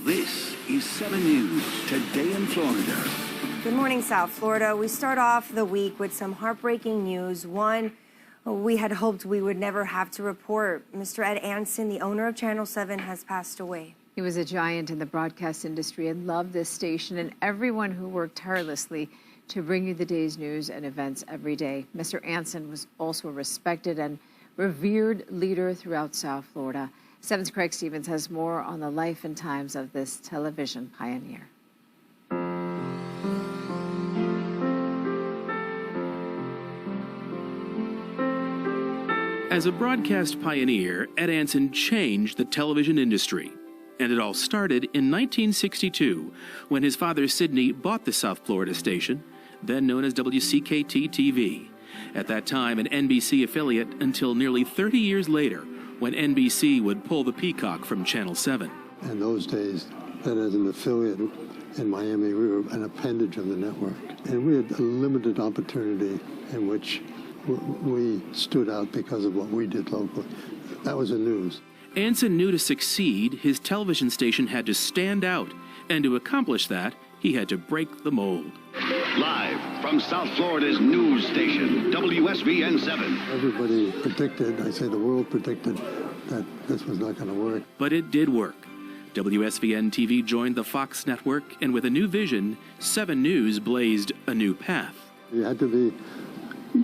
This is 7 News Today in Florida. Good morning, South Florida. We start off the week with some heartbreaking news. One we had hoped we would never have to report. Mr. Ed Ansin, the owner of Channel 7, has passed away. He was a giant in the broadcast industry and loved this station and everyone who worked tirelessly to bring you the day's news and events every day. Mr. Ansin was also a respected and revered leader throughout South Florida. 7's Craig Stevens has more on the life and times of this television pioneer. As a broadcast pioneer, Ed Ansin changed the television industry. And it all started in 1962, when his father Sidney bought the South Florida station, then known as WCKT-TV. At that time, an NBC affiliate until nearly 30 years later, when NBC would pull the Peacock from Channel 7. In those days, that as an affiliate in Miami, we were an appendage of the network. And we had a limited opportunity in which we stood out because of what we did locally. That was the news. Ansin knew to succeed, his television station had to stand out. And to accomplish that, he had to break the mold. Live from South Florida's news station, WSVN 7. Everybody predicted, I say the world predicted, that this was not going to work. But it did work. WSVN TV joined the Fox network, and with a new vision, 7 News blazed a new path. You had to be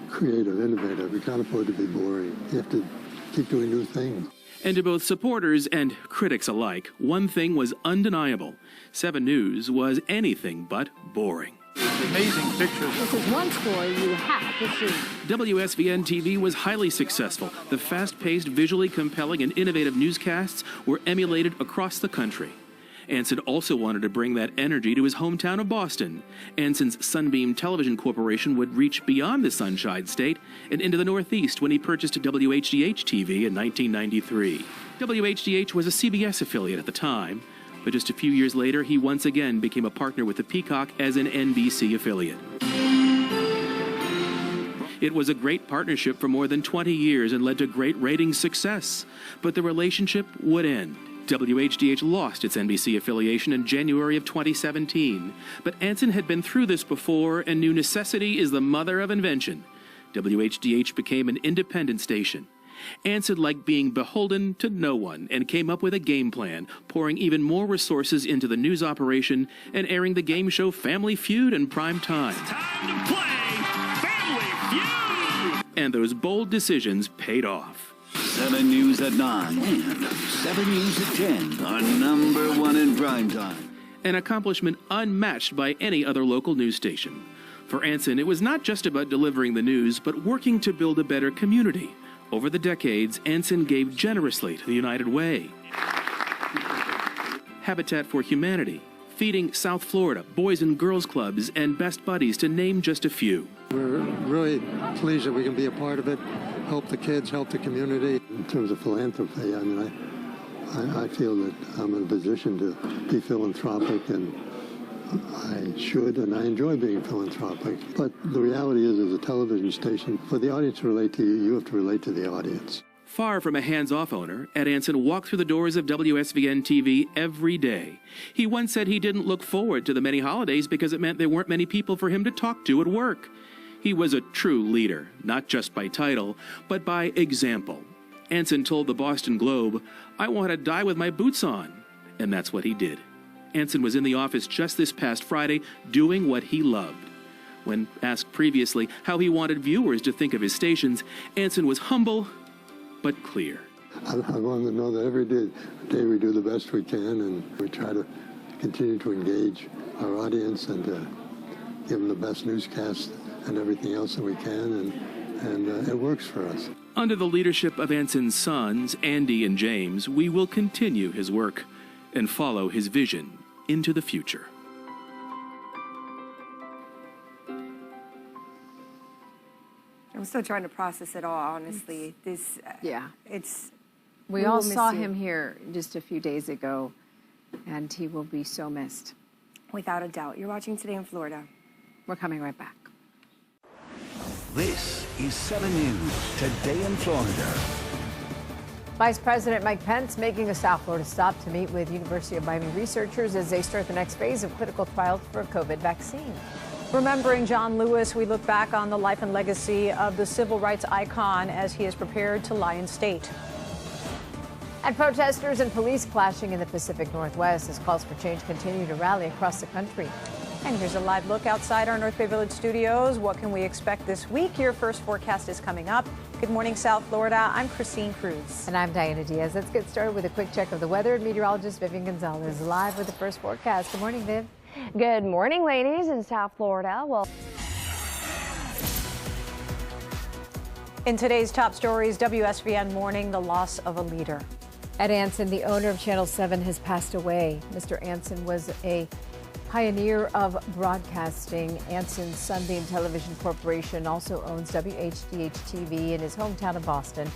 creative, innovative. You can't afford to be boring. You have to keep doing new things. And to both supporters and critics alike, one thing was undeniable. 7 News was anything but boring. Amazing pictures. This is one story you have to see. WSVN TV was highly successful. The fast-paced, visually compelling, and innovative newscasts were emulated across the country. Ansin also wanted to bring that energy to his hometown of Boston. Ansin's Sunbeam Television Corporation would reach beyond the Sunshine State and into the Northeast when he purchased WHDH-TV in 1993. WHDH was a CBS affiliate at the time, but just a few years later, he once again became a partner with the Peacock as an NBC affiliate. It was a great partnership for more than 20 years and led to great ratings success, but the relationship would end. WHDH lost its NBC affiliation in January of 2017, but Ansin had been through this before and knew necessity is the mother of invention. WHDH became an independent station. Ansin liked being beholden to no one and came up with a game plan, pouring even more resources into the news operation and airing the game show Family Feud in prime time. Time to play Family Feud! And those bold decisions paid off. 7 News at 9 and 7 News at 10 are #1 in primetime. An accomplishment unmatched by any other local news station. For Ansin, it was not just about delivering the news, but working to build a better community. Over the decades, Ansin gave generously to the United Way, Habitat for Humanity, Feeding South Florida, Boys and Girls Clubs, and Best Buddies, to name just a few. We're really pleased that we can be a part of it, help the kids, help the community. In terms of philanthropy, I mean, I feel that I'm in a position to be philanthropic, and I should, and I enjoy being philanthropic. But the reality is, as a television station, for the audience to relate to you, you have to relate to the audience. Far from a hands-off owner, Ed Ansin walked through the doors of WSVN TV every day. He once said he didn't look forward to the many holidays because it meant there weren't many people for him to talk to at work. He was a true leader, not just by title, but by example. Ansin told the Boston Globe, "I want to die with my boots on." And that's what he did. Ansin was in the office just this past Friday doing what he loved. When asked previously how he wanted viewers to think of his stations, Ansin was humble but clear. I want them to know that every day we do the best we can, and we try to continue to engage our audience and to give them the best newscasts and everything else that we can, and it works for us. Under the leadership of Ansin's sons, Andy and James, we will continue his work and follow his vision into the future. I'm still trying to process it all, honestly. We all saw him here just a few days ago, and he will be so missed. Without a doubt. You're watching Today in Florida. We're coming right back. This is 7 News Today in Florida. Vice President Mike Pence making a South Florida stop to meet with University of Miami researchers as they start the next phase of clinical trials for a COVID vaccine. Remembering John Lewis, we look back on the life and legacy of the civil rights icon as he is prepared to lie in state. And protesters and police clashing in the Pacific Northwest as calls for change continue to rally across the country. And here's a live look outside our North Bay Village studios. What can we expect this week? Your first forecast is coming up. Good morning, South Florida. I'm Cruz. And I'm Diana Diaz. Let's get started with a quick check of the weather. Meteorologist Vivian Gonzalez live with the first forecast. Good morning, Viv. Good morning, ladies in South Florida. Well, in today's top stories, WSVN mourning the loss of a leader. Ed Ansin, the owner of Channel 7, has passed away. Mr. Ansin was a pioneer of broadcasting. Ansin's Sunbeam Television Corporation also owns WHDH-TV in his hometown of Boston.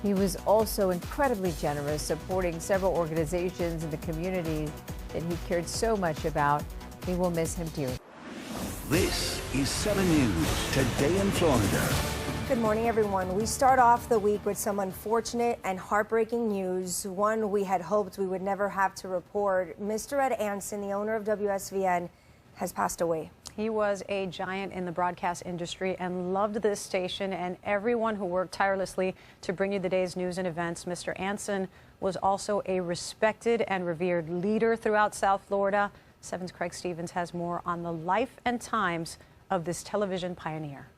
He was also incredibly generous, supporting several organizations in the community that he cared so much about. We will miss him dearly. This is 7 News, Today in Florida. Good morning, everyone. We start off the week with some unfortunate and heartbreaking news, one we had hoped we would never have to report. Mr. Ed Ansin, the owner of WSVN, has passed away. He was a giant in the broadcast industry and loved this station and everyone who worked tirelessly to bring you the day's news and events. Mr. Ansin was also a respected and revered leader throughout South Florida. 7's Craig Stevens has more on the life and times of this television pioneer.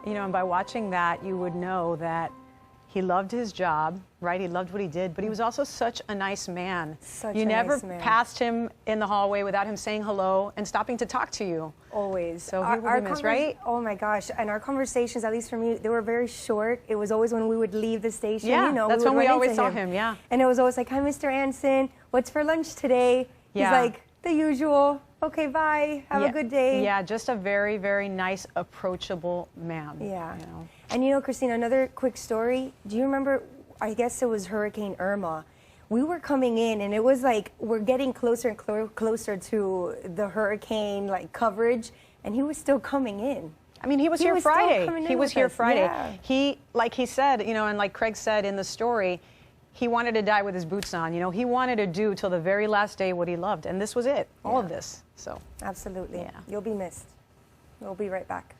You know, and by watching that, you would know that he loved his job, right? He loved what he did, but he was also such a nice man. You never passed him in the hallway without him saying hello and stopping to talk to you. Always. So he will be missed, right? Oh my gosh. And our conversations, at least for me, they were very short. It was always when we would leave the station. Yeah, you know, that's when we always saw him, yeah. And it was always like, hi, Mr. Ansin, what's for lunch today? Yeah. He's like, the usual. Okay, bye. Have a good day. Yeah, just a very, very nice, approachable man. Yeah. You know? And you know, Christina, another quick story. Do you remember, I guess it was Hurricane Irma. We were coming in and it was like we're getting closer and closer to the hurricane like coverage, and he was still coming in. I mean, he was here Friday. He was here Friday. Yeah. He, like he said, you know, and like Craig said in the story, he wanted to die with his boots on. You know, he wanted to do till the very last day what he loved, and this was it. All of this. So absolutely. Yeah. You'll be missed. We'll be right back.